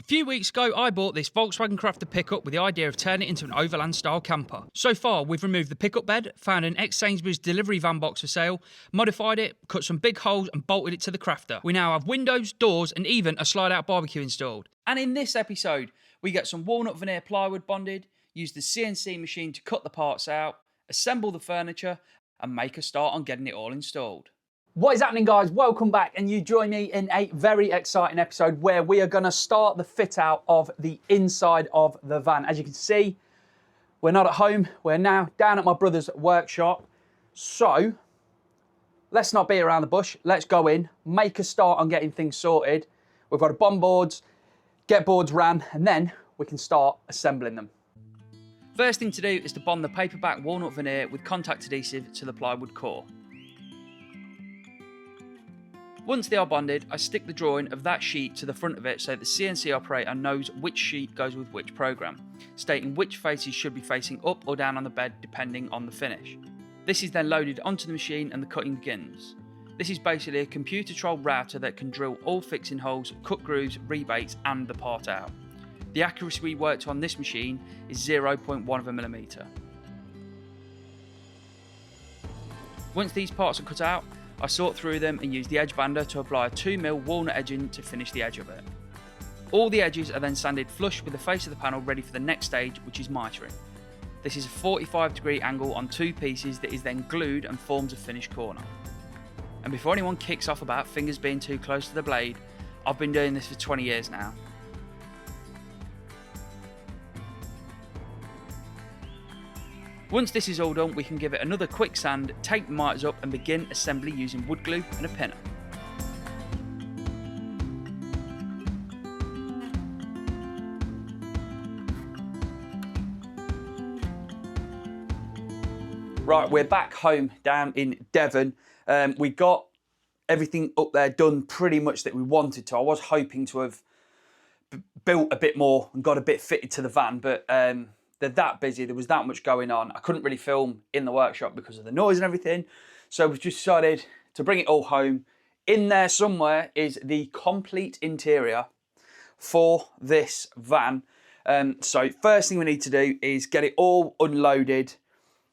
few weeks ago, I bought this Volkswagen Crafter pickup with the idea of turning it into an overland style camper. So far, we've removed the pickup bed, found an ex-Sainsbury's delivery van box for sale, modified it, cut some big holes and bolted it to the Crafter. We now have windows, doors and even a slide-out barbecue installed. And in this episode, we get some walnut veneer plywood bonded, use the CNC machine to cut the parts out, assemble the furniture and make a start on getting it all installed. What is happening, guys? Welcome back, and you join me in a very exciting episode where we are going to start the fit out of the inside of the van. As you can see, we're not at home. We're now down at my brother's workshop. So let's not beat around the bush. Let's go in, make a start on getting things sorted. We've got to bond boards, get boards ran, and then we can start assembling them. First thing to do is to bond the paperback walnut veneer with contact adhesive to the plywood core. Once they are bonded, I stick the drawing of that sheet to the front of it so the CNC operator knows which sheet goes with which program, stating which faces should be facing up or down on the bed depending on the finish. This is then loaded onto the machine and the cutting begins. This is basically a computer-controlled router that can drill all fixing holes, cut grooves, rebates and the part out. The accuracy we worked on this machine is 0.1 of a millimetre. Once these parts are cut out, I sort through them and use the edge bander to apply a 2mm walnut edging to finish the edge of it. All the edges are then sanded flush with the face of the panel ready for the next stage, which is mitering. This is a 45-degree angle on two pieces that is then glued and forms a finished corner. And before anyone kicks off about fingers being too close to the blade, I've been doing this for 20 years now. Once this is all done, we can give it another quick sand, take the miters up and begin assembly using wood glue and a pinner. Right, we're back home down in Devon. We got everything up there done pretty much that we wanted to. I was hoping to have built a bit more and got a bit fitted to the van, but they're that busy, there was that much going on. I couldn't really film in the workshop because of the noise and everything. So we've just decided to bring it all home. In there somewhere is the complete interior for this van. So first thing we need to do is get it all unloaded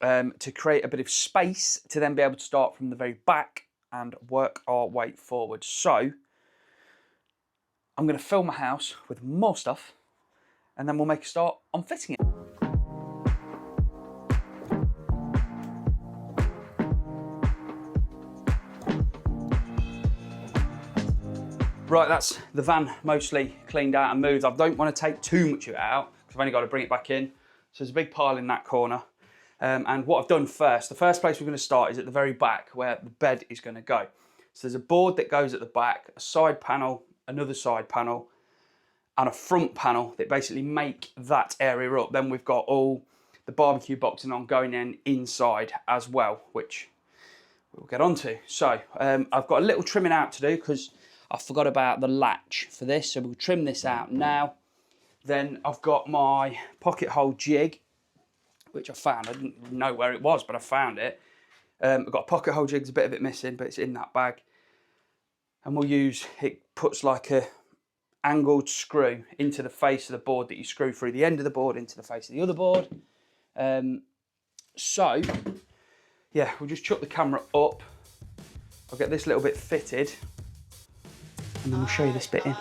to create a bit of space to then be able to start from the very back and work our way forward. So I'm gonna fill my house with more stuff and then we'll make a start on fitting it. Right, that's the van mostly cleaned out and moved. I don't want to take too much of it out because I've only got to bring it back in. So there's a big pile in that corner. And what I've done first, the first place we're going to start is at the very back where the bed is going to go. So there's a board that goes at the back, a side panel, another side panel, and a front panel that basically make that area up. Then we've got all the barbecue boxing on going in inside as well, which we'll get onto. So I've got a little trimming out to do because I forgot about the latch for this, so we'll trim this out now. Then I've got my pocket hole jig, which I found. I didn't know where it was, but I found it. I've got a pocket hole jig, there's a bit of it missing, but it's in that bag. And we'll use, it puts like a angled screw into the face of the board that you screw through the end of the board into the face of the other board. So, yeah, we'll just chuck the camera up. I'll get this little bit fitted. And then we'll show you this bit in.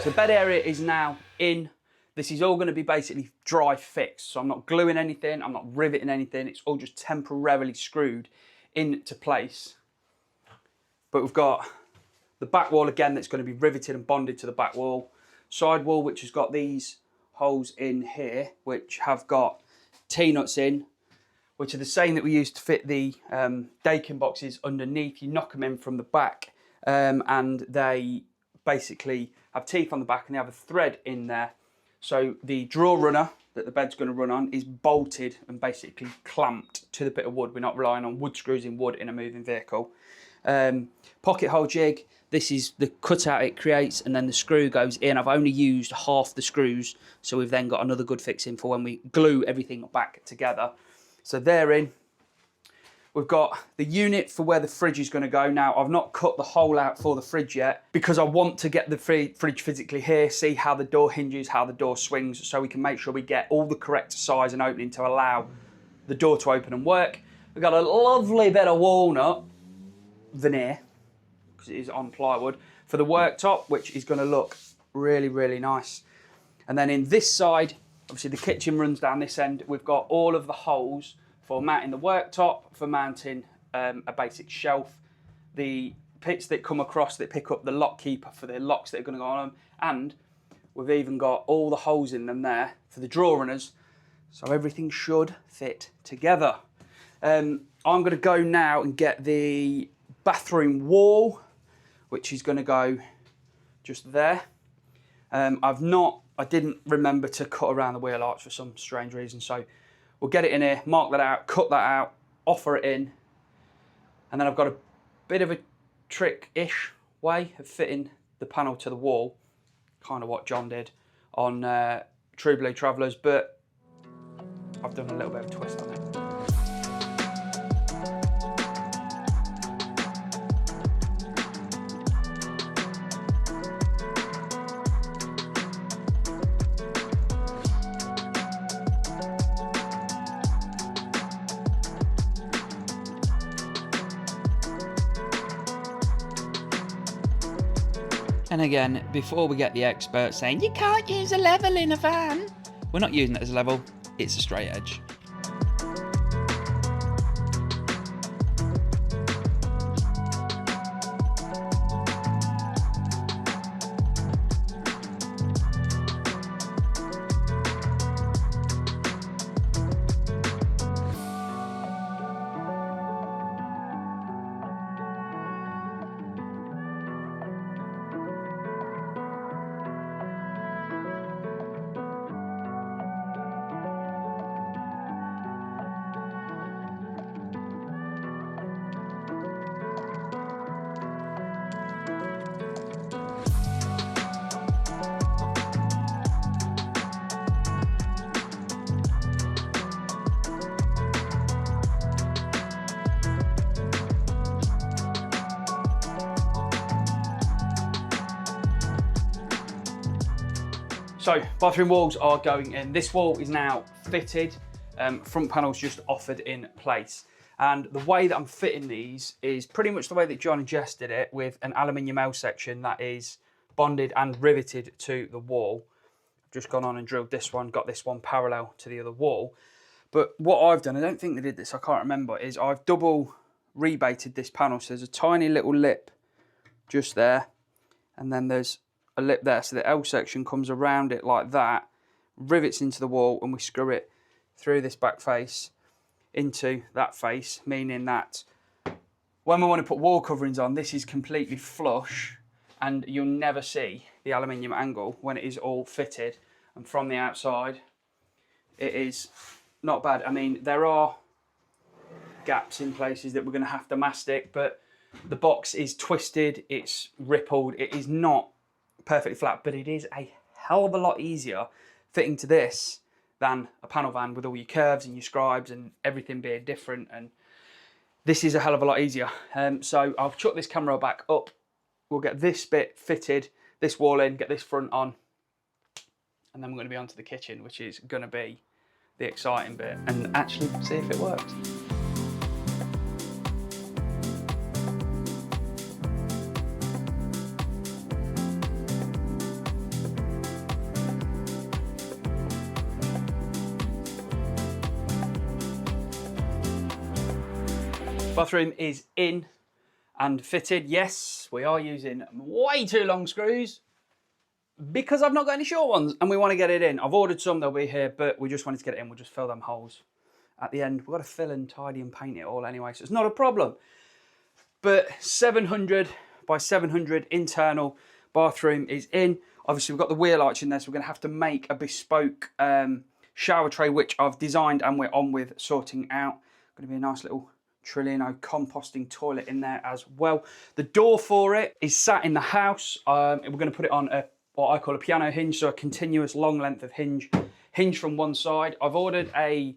So the bed area is now in. This is all going to be basically dry fixed. So I'm not gluing anything, I'm not riveting anything. It's all just temporarily screwed into place. But we've got The back wall again, that's going to be riveted and bonded to the back wall. Side wall, which has got these holes in here, which have got T-nuts in, which are the same that we used to fit the Dakin boxes underneath. You knock them in from the back, and they basically have teeth on the back and they have a thread in there. So the drawer runner that the bed's going to run on is bolted and basically clamped to the bit of wood. We're not relying on wood screws in wood in a moving vehicle. Pocket hole jig, this is the cutout it creates, and then the screw goes in. I've only used half the screws, so we've then got another good fix in for when we glue everything back together. So they're in. We've got the unit for where the fridge is going to go. Now, I've not cut the hole out for the fridge yet because I want to get the fridge physically here, see how the door hinges, how the door swings, so we can make sure we get all the correct size and opening to allow the door to open and work. We've got a lovely bit of walnut veneer, because it is on plywood, for the worktop, which is going to look really, really nice. And then in this side, obviously the kitchen runs down this end, we've got all of the holes for mounting the worktop, for mounting a basic shelf, the pits that come across that pick up the lock keeper for the locks that are going to go on them, and we've even got all the holes in them there for the drawer runners, so everything should fit together. I'm going to go now and get the bathroom wall, which is going to go just there. I didn't remember to cut around the wheel arch for some strange reason, so we'll get it in here, mark that out, cut that out, offer it in, and then I've got a bit of a trick-ish way of fitting the panel to the wall, kind of what John did on True Blue Travellers, but I've done a little bit of a twist on it. And again, before we get the expert saying, you can't use a level in a van, we're not using it as a level, it's a straight edge. So bathroom walls are going in. This wall is now fitted. Front panel's just offered in place. And the way that I'm fitting these is pretty much the way that John and Jess did it, with an aluminium L section that is bonded and riveted to the wall. I've just gone on and drilled this one, got this one parallel to the other wall. But what I've done, I don't think they did this, I can't remember, is I've double rebaited this panel. So there's a tiny little lip just there, and then there's a lip there, so the L section comes around it like that, rivets into the wall, and we screw it through this back face into that face, meaning that when we want to put wall coverings on, this is completely flush and you'll never see the aluminium angle when it is all fitted. And from the outside, it is not bad. I mean, there are gaps in places that we're going to have to mastic, but the box is twisted, it's rippled, it is not perfectly flat, but it is a hell of a lot easier fitting to this than a panel van with all your curves and your scribes and everything being different, and this is a hell of a lot easier. So I'll chuck this camera back up, we'll get this bit fitted, this wall in, get this front on, and then we're going to be onto the kitchen, which is going to be the exciting bit, and actually see if it works. Bathroom is in and fitted. Yes, we are using way too long screws because I've not got any short ones and we want to get it in. I've ordered some, they'll be here, but we just wanted to get it in. We'll just fill them holes at the end. We've got to fill and tidy and paint it all anyway, so it's not a problem. But 700 by 700 internal bathroom is in. Obviously, we've got the wheel arch in there, so we're going to have to make a bespoke shower tray, which I've designed and we're on with sorting out. Going to be a nice little Trillino composting toilet in there as well. The door for it is sat in the house. We're going to put it on what I call a piano hinge, so a continuous long length of hinge from one side. I've ordered a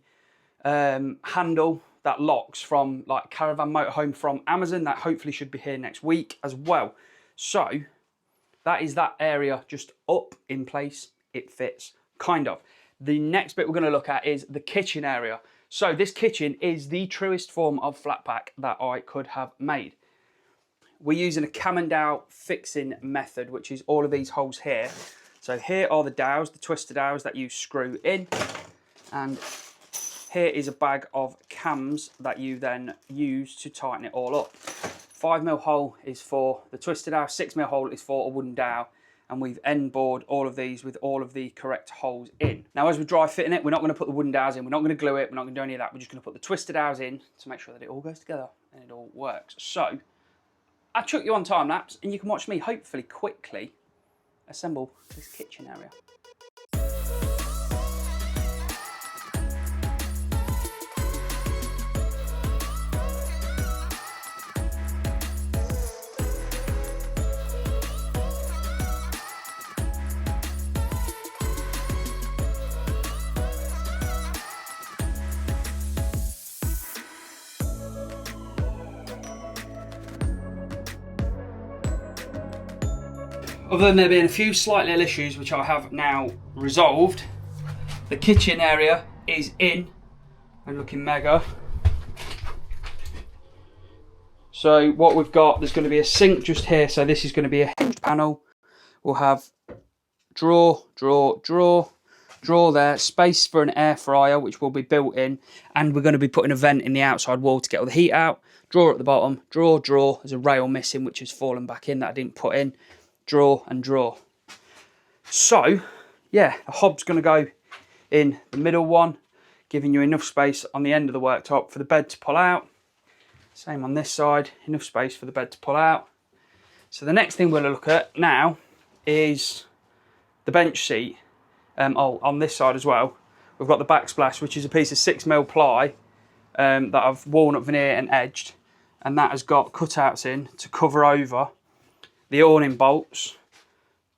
handle that locks from like Caravan Motorhome from Amazon. That hopefully should be here next week as well. So that is that area just up in place. It fits, kind of. The next bit we're going to look at is the kitchen area. So this kitchen is the truest form of flat pack that I could have made. We're using a Camandale fixing method, which is all of these holes here. So here are the dowels, the twisted dowels that you screw in. And here is a bag of cams that you then use to tighten it all up. 5mm hole is for the twisted dowel, 6mm hole is for a wooden dowel, and we've end bored all of these with all of the correct holes in. Now as we're dry fitting it, we're not going to put the wooden dowels in, we're not going to glue it, we're not going to do any of that, we're just going to put the twisted dowels in to make sure that it all goes together and it all works. So, I'll chuck you on time lapse and you can watch me hopefully quickly assemble this kitchen area. Other than there being a few slight little issues which I have now resolved, the kitchen area is in and looking mega. So what we've got, there's going to be a sink just here, so this is going to be a hinged panel. We'll have drawer there, space for an air fryer which will be built in, and we're going to be putting a vent in the outside wall to get all the heat out. Drawer at the bottom, drawer, there's a rail missing which has fallen back in that I didn't put in. Drawer and drawer. So yeah, the hob's going to go in the middle one, giving you enough space on the end of the worktop for the bed to pull out. Same on this side, enough space for the bed to pull out. So the next thing we're going to look at now is the bench seat. On this side as well, we've got the backsplash, which is a piece of 6mm ply that I've walnut veneer and edged, and that has got cutouts in to cover over the awning bolts,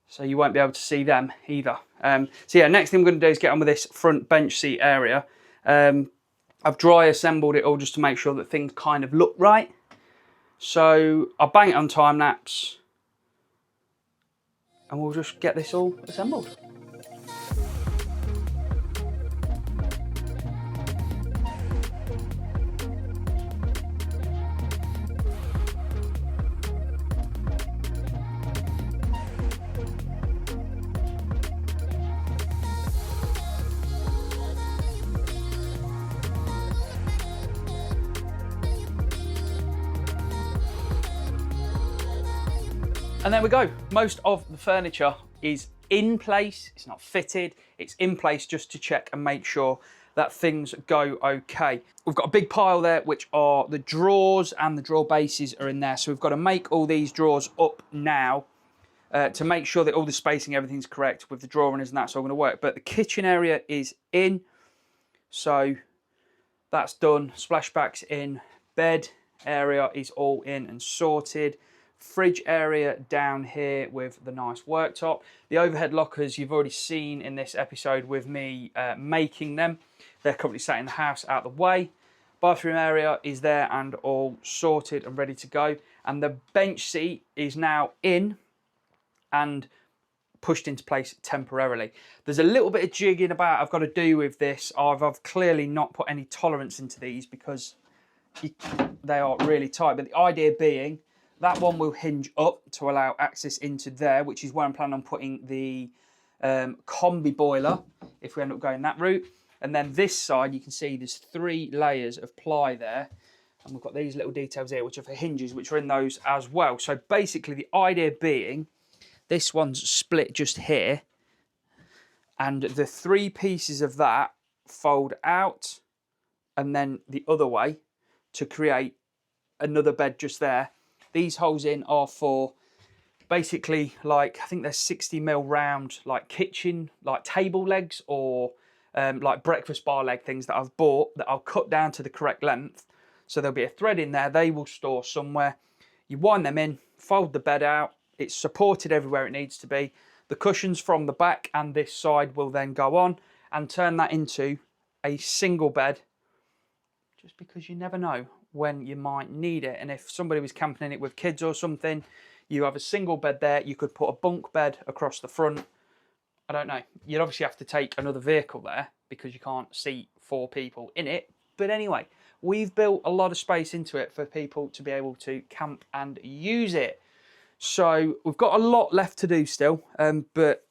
so you won't be able to see them either. So yeah, next thing we're going to do is get on with this front bench seat area. I've dry assembled it all just to make sure that things kind of look right. So I'll bang it on time lapse and we'll just get this all assembled. And there we go. Most of the furniture is in place. It's not fitted. It's in place just to check and make sure that things go okay. We've got a big pile there, which are the drawers, and the drawer bases are in there. So we've got to make all these drawers up now to make sure that all the spacing, everything's correct with the drawer runners, and that's all going to work. But the kitchen area is in. So that's done. Splashback's in. Bed area is all in and sorted. Fridge area down here with the nice worktop. The overhead lockers you've already seen in this episode with me making them. They're currently sat in the house out of the way. Bathroom area is there and all sorted and ready to go. And the bench seat is now in and pushed into place temporarily. There's a little bit of jigging about I've got to do with this. I've clearly not put any tolerance into these because they are really tight. But the idea being, that one will hinge up to allow access into there, which is where I'm planning on putting the combi boiler, if we end up going that route. And then this side, you can see there's 3 layers of ply there. And we've got these little details here, which are for hinges, which are in those as well. So basically the idea being, this one's split just here, and the 3 pieces of that fold out and then the other way to create another bed just there. These holes in are for basically, like, I think they're 60mm round, like kitchen, like table legs, or like breakfast bar leg things that I've bought that I'll cut down to the correct length. So there'll be a thread in there, they will store somewhere. You wind them in, fold the bed out, it's supported everywhere it needs to be. The cushions from the back and this side will then go on and turn that into a single bed, just because you never know when you might need it. And if somebody was camping in it with kids or something, you have a single bed there. You could put a bunk bed across the front. I don't know. You'd obviously have to take another vehicle there because you can't seat 4 people in it. But anyway, we've built a lot of space into it for people to be able to camp and use it. So we've got a lot left to do still, but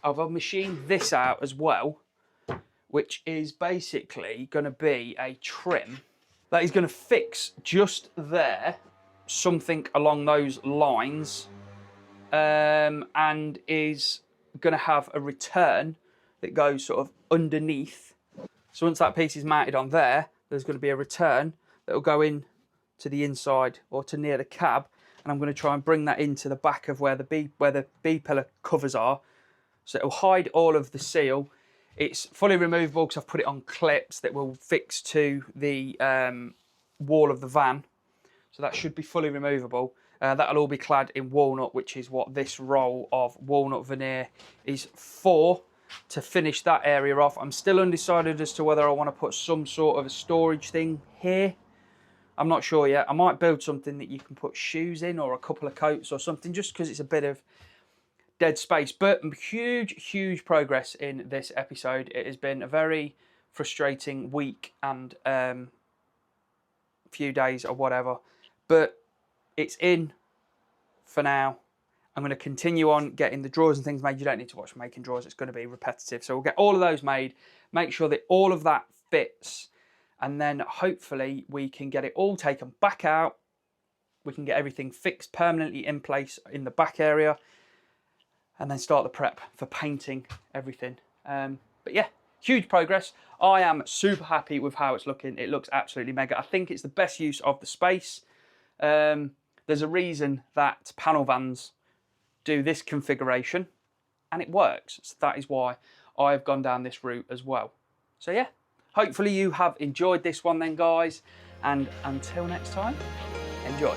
I've machined this out as well, which is basically going to be a trim that is going to fix just there, something along those lines, and is going to have a return that goes sort of underneath. So once that piece is mounted on there, there's going to be a return that will go in to the inside or to near the cab, and I'm going to try and bring that into the back of where the B pillar covers are, so it will hide all of the seal. It's fully removable because I've put it on clips that will fix to the wall of the van, so that should be fully removable. That'll all be clad in walnut, which is what this roll of walnut veneer is for, to finish that area off. I'm still undecided as to whether I want to put some sort of a storage thing here. I'm not sure yet. I might build something that you can put shoes in, or a couple of coats or something, just because it's a bit of dead space. But huge progress in this episode. It has been a very frustrating week and few days or whatever, but it's in for now. I'm going to continue on getting the drawers and things made. You don't need to watch making drawers, it's going to be repetitive. So we'll get all of those made, make sure that all of that fits, and then hopefully we can get it all taken back out. We can get everything fixed permanently in place in the back area, and then start the prep for painting everything. But yeah, huge progress. I am super happy with how it's looking. It looks absolutely mega. I think it's the best use of the space. There's a reason that panel vans do this configuration, and it works. So that is why I've gone down this route as well. So yeah, hopefully you have enjoyed this one then, guys, and until next time, enjoy.